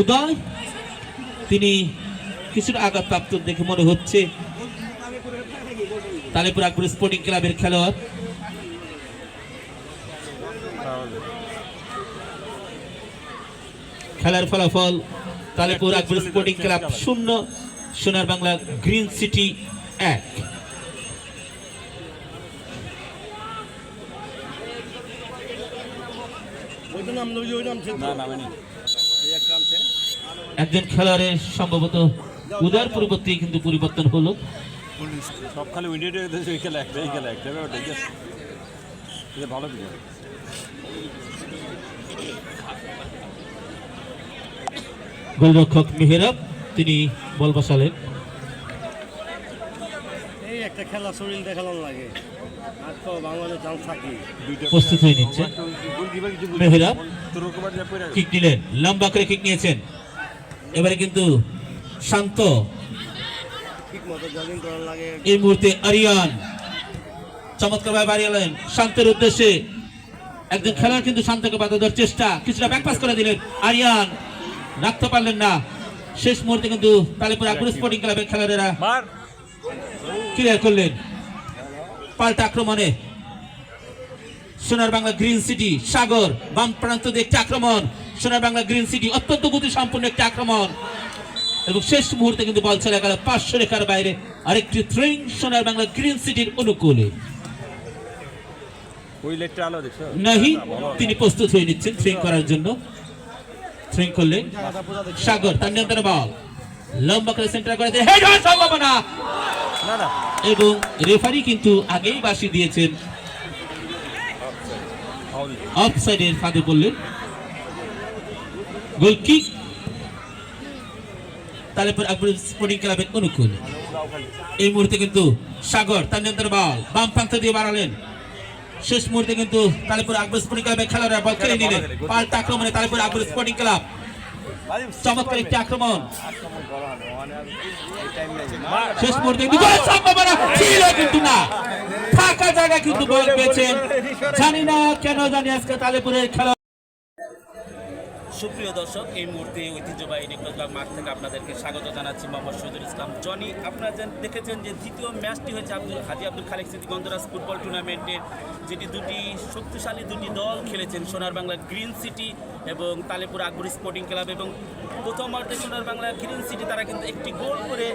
উদয়, তিনি কিছুটা আঘাতপ্রাপ্ত দেখে মনে হচ্ছে। তালেপুর আকবর স্পোর্টিং ক্লাবের খেলোয়াড়। খেলার ফলাফল তালেপুর আকবর স্পোর্টিং ক্লাব 0, সোনার বাংলা গ্রিন সিটি 1। একজন খেলোয়াড়ের সম্ভবত উদয়ের পরিবর্তে কিন্তু পরিবর্তন হলো। সব খালি উইন্ডো খেলা একটাই ভালো গোলরক্ষক মেহেরাব তিনি বল বসালেন। এই একটা খেলা শরীর দেখানোর লাগে, আর তো বাংলাদেশ চান্স থাকে। প্রস্তুত হয়ে নিচ্ছে মেহেরাব, কিক নিলেন, লম্বা করে কিক নিয়েছেন। এবারে কিন্তু শান্ত, ঠিক মতো জগিং করার লাগে। এই মুহূর্তে আরিয়ান চমৎকার ভাবে বাড়িয়ে এলেন শান্তের উদ্দেশ্যে। একজন খেলোয়াড় কিন্তু শান্তকে বাধা দেওয়ার চেষ্টা, কিছুটা ব্যাকপাস করে দিলেন। আরিয়ান রাখতে পারলেন না। শেষ মুহূর্তে কিন্তু তালেপুর আকবর স্পোর্টিং ক্লাবের খেলোয়াড়েরা ক্লিয়ার করলেন। পাল্টা আক্রমণে সোনার বাংলা গ্রিন সিটি সাগর, বাম প্রান্ত দিয়ে একটি আক্রমণ। সোনার বাংলা গ্রিন সিটি অত্যন্ত গতি সম্পন্ন একটি আক্রমণ, এবং শেষ মুহূর্তে কিন্তু বল চলে গেল 500 রেখার বাইরে। আরেকটি থ্রোইং সোনার বাংলা গ্রিন সিটির অনুকূলে। নাহি, তিনি প্রস্তুত হয়ে নিচ্ছেন থ্রোইং করার জন্য। থ্রোইং করলেন সাগর, তার নিয়ন্ত্রণে বল লম্বা করে সেন্টার করে হেড হওয়ার সম্ভাবনা, এবং রেফারি কিন্তু আগেই বাঁশি দিয়েছেন। অফসাইডের ফাঁদে পড়লেন। গোল কিক তালেপুর আকবর স্পোর্টিং ক্লাবের অনুকূলে। এই মুহূর্তে কিন্তু সাগর তার নিয়ন্ত্রণে বল বাম প্রান্ত দিয়ে বাড়ালেন। শেষ মুহূর্তে কিন্তু তালেপুর আকবর স্পোর্টিং ক্লাবের খেলোয়াড়রা বল খেলে নিলেন। পাল্টা আক্রমণে তালেপুর আকবর স্পোর্টিং ক্লাব চমৎকার একটি আক্রমণ। শেষ মুহূর্তে সম্ভাবনা ছিল কিন্তু না, ফাঁকা জায়গা কিন্তু বল পেয়েছেন। জানি না কেন জানি আজকে তালেপুরের খেলা। সুপ্রিয় দর্শক, এই মুহূর্তে ঐতিহ্যবাহী নেকলেসবাগ মাঠ থেকে আপনাদেরকে স্বাগত জানাচ্ছি। মোহাম্মদ শহীদুল ইসলাম জনি। আপনারা দেখেছেন যে দ্বিতীয় ম্যাচটি হয়েছে হাজী আব্দুল খালেক স্মৃতি গন্ধরাজ ফুটবল টুর্নামেন্টের, যেটি দুটি শক্তিশালী দুটি দল খেলেছেন, সোনার বাংলা গ্রিন সিটি এবং তালেপুর আকবর স্পোর্টিং ক্লাব। এবং প্রথমার্ধে সোনার বাংলা গ্রিন সিটি তারা কিন্তু একটি গোল করে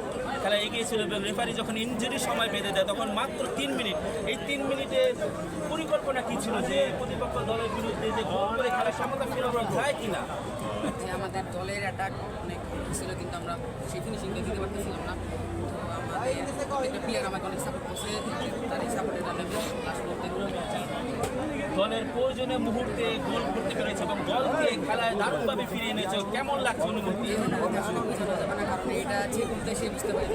খেলা এগিয়েছিল, এবং রেফারি যখন ইনজুরি সময় বেঁধে দেয় তখন মাত্র 3 মিনিট। এই 3 মিনিটে পরিকল্পনা কী ছিল যে প্রতিপক্ষ দলের বিরুদ্ধে যে গোল করে খেলা সমতা ফেরানো যায় কিনা? যে আমাদের দলের অ্যাটাক অনেক ছিল, কিন্তু আমরা সেই ফিনিশিংটা দিতে পারতেছিলাম না। তো আমাদের একটা প্লেয়ার আমাকে অনেক সাপোর্ট করছে, তার এই সাপোর্টের জন্য লাস্ট করতে দলের প্রয়োজনীয় মুহূর্তে গোল করতে পেরেছে এবং দলকে খেলায় দারুণভাবে ফিরিয়ে এনেছে। কেমন লাগছে অনুভূতি? কারণ এটা যে করতে সে বুঝতে পারে।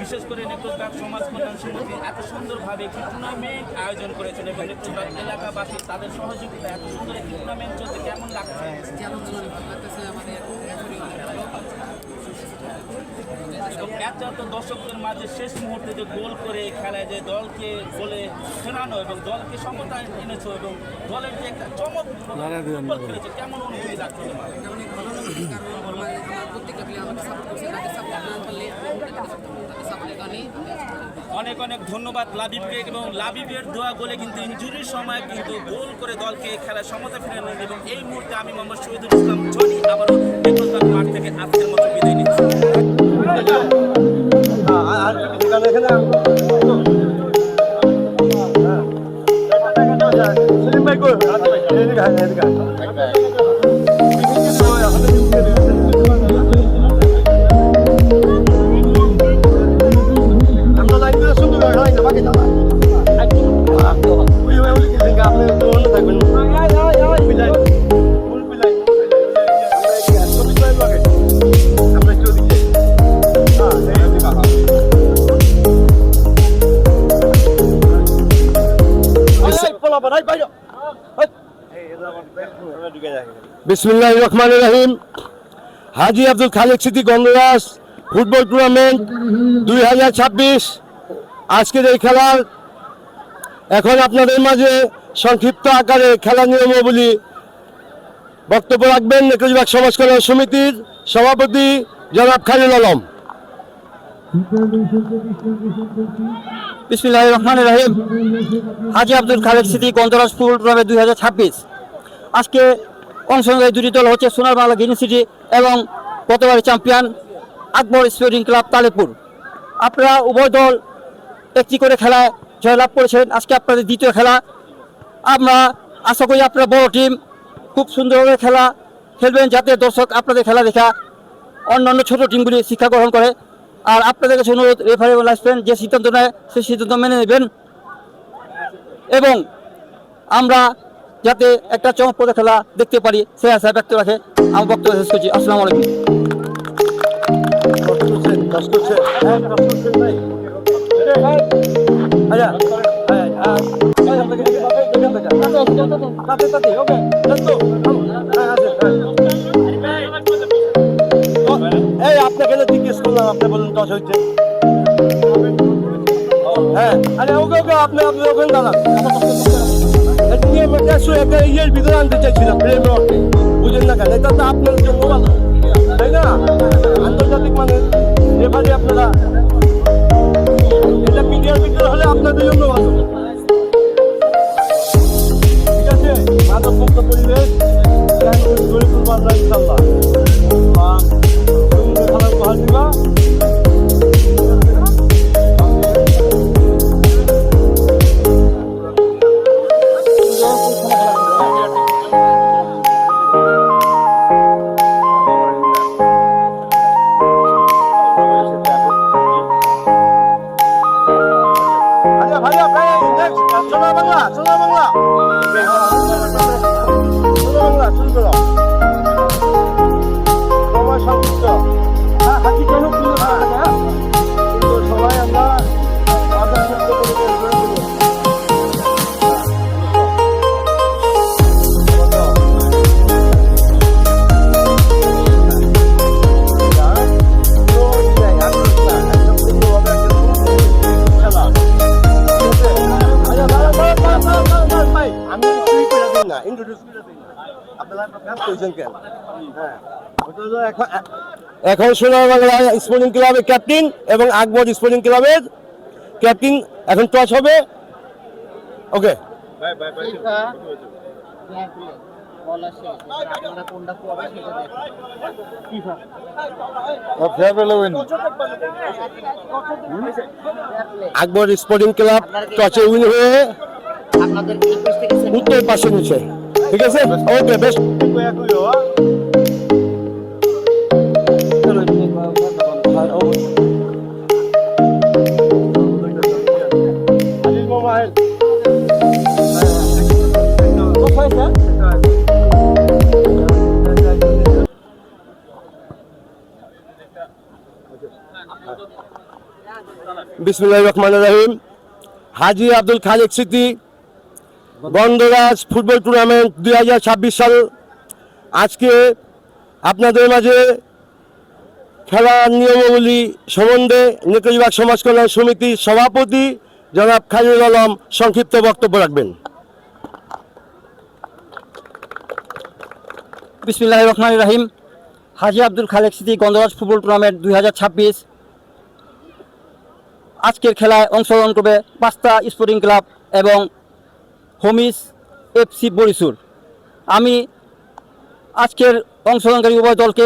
বিশেষ করে নেকলেসবাগ সমাজ কল্যাণ সমিতি এত সুন্দরভাবে একটি টুর্নামেন্ট আয়োজন করেছেন, এবং নেকলেসবাগ এলাকাবাসী তাদের সহযোগিতা এত সুন্দর একটি টুর্নামেন্ট চলতে কেমন লাগছে? যেমন ভালো লাগতেছে আমাদের এত দর্শকদের মাঝে শেষ মুহূর্তে যে গোল করে খেলায় যে দলকে গোলে ফেরানো এবং দলকে সমতা এনেছো এবং দলের যে একটা চমক খেলেছে, কেমন অনুভূতি লাগছে? অনেক ভালো লাগছে, কারণ আমার প্রত্যেকটা প্লেয়ার আমাকে সাপোর্ট করছে, তাকে সাপোর্ট না করলে তাকে সাপোর্টের কারণেই অনেক অনেক ধন্যবাদ লাবিবকে, এবং লাবিবের দোয়া গোলে কিন্তু ইনজুরির সময় কিন্তু গোল করে দলকে খেলার সমতা ফিরে আনেন। এবং এই মুহূর্তে আমি মোহাম্মদ শহীদুল ইসলাম জনি আবারও নেকলেসবাগ মাঠ থেকে আজকের মতো বিদায় নিচ্ছি। বিসমিল্লাহির রহমানির রহিম। হাজী আব্দুল খালেক স্মৃতি গন্ধরাজ ফুটবল টুর্নামেন্ট 2026 আজকের এই খেলার এখন আপনাদের মাঝে সংক্ষিপ্ত আকারে খেলা নিয়মাবলী বক্তব্য রাখবেন নেতাজি বিভাগ সমাজ কল্যাণ সমিতির সভাপতি জনাব খালিল আলম। বিসমিল্লাহির রহমানির রহিম। হাজী আব্দুল খালেক স্মৃতি গন্ধরাজ ফুটবল টুর্নামেন্ট 2026 আজকে অংশগ্রহণকারী দুটি দল হচ্ছে সোনার বাংলা গ্রিন সিটি এবং গতবারের চ্যাম্পিয়ন আকবর স্পোর্টিং ক্লাব তালেপুর। আপনারা উভয় দল একটি করে খেলায় জয়লাভ করেছেন। আজকে আপনাদের দ্বিতীয় খেলা। আমরা আশা করি আপনারা বড় টিম খুব সুন্দরভাবে খেলবেন, যাতে দর্শক আপনাদের খেলা দেখা অন্যান্য ছোট টিমগুলি শিক্ষা গ্রহণ করে। আর আপনাদের কাছে অনুরোধ, রেফারি এবং লাইসম্যান যে সিদ্ধান্ত নেয় সেই সিদ্ধান্ত মেনে নেবেন এবং আমরা যাতে একটা চমকপ্রদ খেলা দেখতে পারি সেই আশা ব্যক্ত রাখে আমার বক্তব্য শেষ করছি। আসসালামু আলাইকুম। এই আপনাকে জিজ্ঞেস করলাম, আপনি বলুন টস হচ্ছে। হ্যাঁ, আরে ওকে ওকে আপনি ওখানে দাঁড়ান। একটা ইয়ের ভিতরে আনতে চাইছিলাম, প্রেমের অর্থে, বুঝেন না কেন? এটা তো আপনার জন্য ভালো, তাই না? আন্তর্জাতিক মানে রেফারি আপনারা, এটা মিডিয়ার ভিতরে হলে আপনাদের জন্য ভালো। ঠিক আছে, মাদক মুক্ত পরিবেশ গড়ে তুলবো আমরা ইনশাল্লাহ। খেলার উপহার দিবা। ভাইয়া ভাই সোনার বাংলা সোনার বাংলা সোনার বাংলা শুরু করো। সবাই সংযুক্ত হাতি জনক সবাই আমরা এখন সোনার বাংলা স্পোর্টিং ক্লাবের ক্যাপ্টেন এবং আকবর স্পোর্টিং ক্লাবের ক্যাপ্টেন এখন টস হবে। ওকে, আকবর স্পোর্টিং ক্লাব টসে উইন হয়ে উত্তর পাশে নিচ্ছে। ঠিক আছে, ওকে বেস্ট। বিসমিল্লাহির রহমানির রহিম। হাজী আব্দুল খালেক স্মৃতি গন্ধরাজ ফুটবল টুর্নামেন্ট 2026 সাল আজকে আপনাদের মাঝে খেলার নিয়মাবলী সম্বন্ধে নেতাজি বিভাগ সমাজ কল্যাণ সমিতির সভাপতি জনাব খালিল আলম সংক্ষিপ্ত বক্তব্য রাখবেন। বিসমিল্লাহির রহমানির রহিম। হাজী আব্দুল খালেক স্মৃতি গন্ধরাজ ফুটবল টুর্নামেন্ট 2026 আজকের খেলায় অংশগ্রহণ করবে পাঁচটা স্পোর্টিং ক্লাব এবং হোমিস এফসি বরিশুর। আমি আজকের অংশগ্রহণকারী উভয় দলকে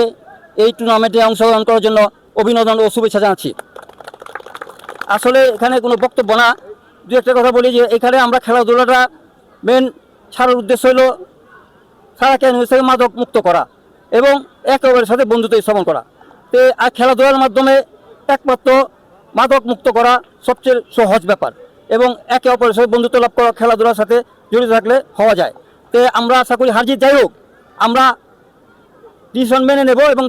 এই টুর্নামেন্টে অংশগ্রহণ করার জন্য অভিনন্দন ও শুভেচ্ছা জানাচ্ছি। আসলে এখানে কোনো বক্তব্য না, দু একটা কথা বলি যে এখানে আমরা খেলাধুলাটা মেন ছাড়ার উদ্দেশ্য হলো সারা ক্যানভাস থেকে মাদক মুক্ত করা এবং একে অপরের সাথে বন্ধুত্ব স্থাপন করা। তো আর খেলাধুলার মাধ্যমে একমাত্র মাদক মুক্ত করা সবচেয়ে সহজ ব্যাপার এবং একে অপরের সাথে বন্ধুত্ব লাভ করা খেলাধুলার সাথে জড়িত থাকলে হওয়া যায়। তো আমরা আশা করি হার জিত যাই হোক, আমরা ডিসিশন মেনে নেব এবং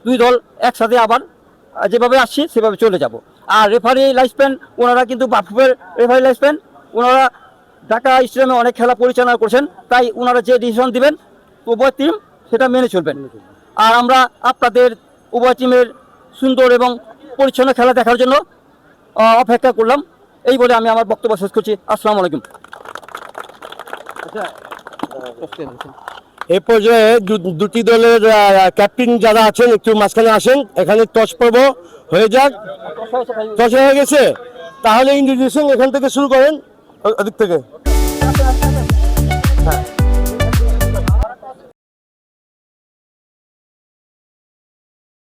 দুই দল একসাথে আবার যেভাবে আসছি সেভাবে চলে যাব। আর রেফারি লাইসম্যান ওনারা কিন্তু বাফুফের রেফারি লাইসম্যান, ওনারা ঢাকা স্টেডিয়ামে অনেক খেলা পরিচালনা করছেন, তাই ওনারা যে ডিসিশন দিবেন উভয় টিম সেটা মেনে চলবেন। আর আমরা আপনাদের উভয় টিমের সুন্দর এবং পরিচ্ছন্ন খেলা দেখার জন্য অপেক্ষা করলাম। এই বলে আমি আমার বক্তব্য শেষ করছি। আসসালামু আলাইকুম। এ পর্যায়ে দুটি দলের ক্যাপ্টেন যারা আছেন একটু মাঝখানে আসেন, এখানে টস পর্ব হয়ে যাক। টস হয়ে গেছে, তাহলে ইন্ট্রোডিউশন এখান থেকে শুরু করেন, ওদিক থেকে।